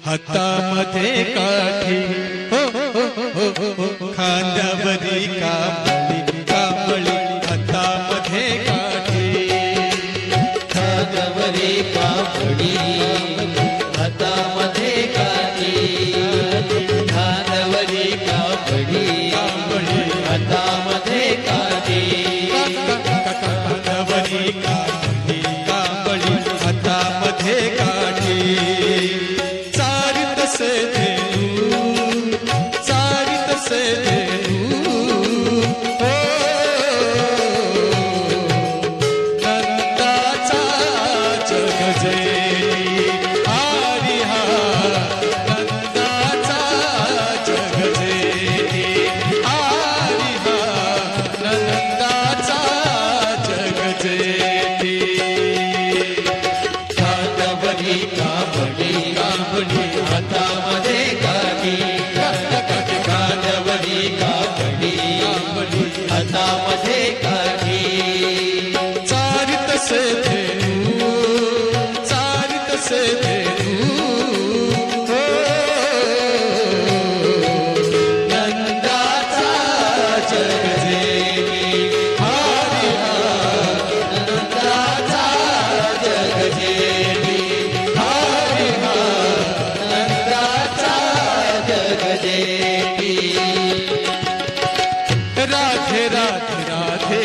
हातामध्ये काठी हो हो हो हो खांद्यावरी कांबळी कांबळी हातामध्ये काठी खांद्यावरी कांबळी हातामध्ये काठी खांद्यावरी कांबळी कांबळी हातामध्ये काठी खांद्यावरी कांबळी कांबळी हातामध्ये काठी चारित से धेनू चारित से धेनू हो नंदाचा जगजेरी हरी हा नंदाचा जगजेरी हरी हा नंदाचा जगजेरी खांद्यावरी कांबळी कांबळी हातामध्ये काठी खांद्यावरी कांबळी हातामध्ये काठी चारित से धेनू चारित से धेनू हो नंदाचा जगजेरी हरी हा नंदाचा जगजेरी हरी हा नंदाचा जगजेरी राधे राधे राधे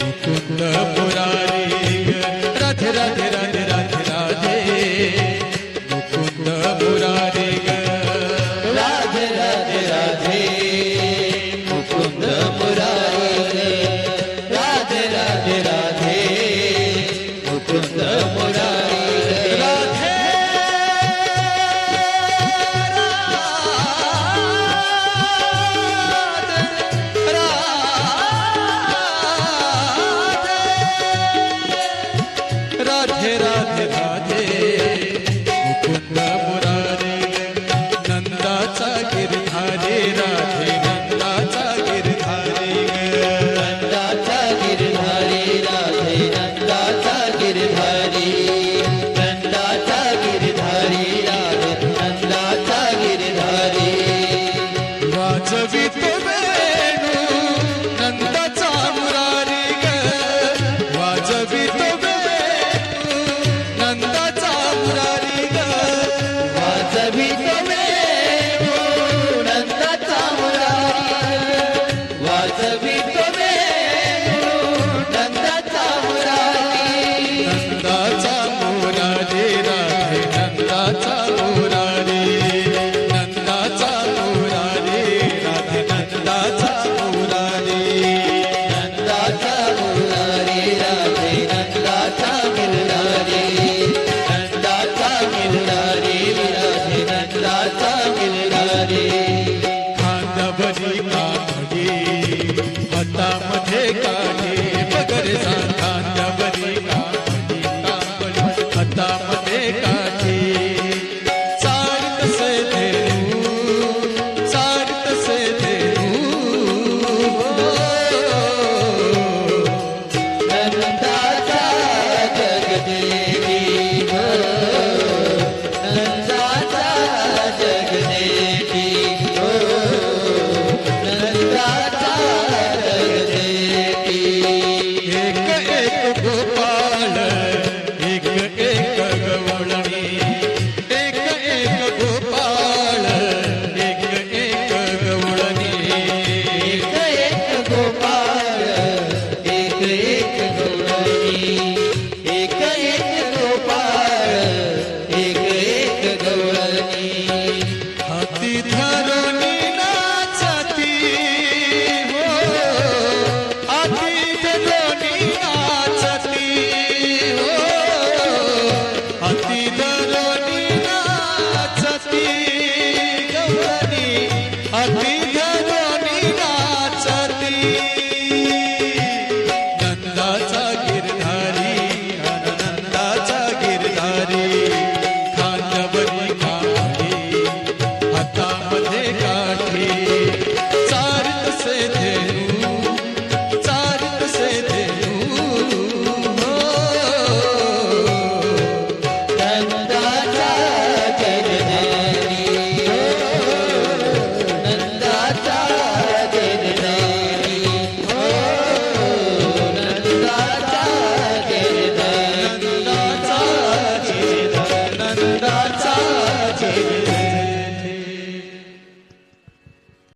मुकुंद मुरारी राधे राधे राधे राधे राधे मुकुंद मुरारी राधे राधे राधे मुकुंद मुरारी राधे राधे राधे मुकुंद मुरारी राधे राधे राधे राधे मुकुंद मुरारी नंदाचा गिरधारी राधे नंदाचा गिरधारी नंदाचा गिरधारी राधे नंदाचा गिरधारी नंदाचा गिरधारी राधे नंदाचा गिरधारी वाजवी तो वेणू नंदाचा मुरारी ग वाजवी तो वेणू नंदाचा मुरारी ग वाजवी तमे नंदाचा मुरारी वाजवी तमे नंदाचा मुरारी नंदाचा मुरारी राधे नंदाचा मुरारी नंदाचा मुरारी राधे नंदाचा मुरारी नंदाचा मुरारी राधे नंदाचा गिरधारी नंदाचा गिरधारी राधे नंदाचा गिरधारी खांद्यावरी कांबळी हातामध्ये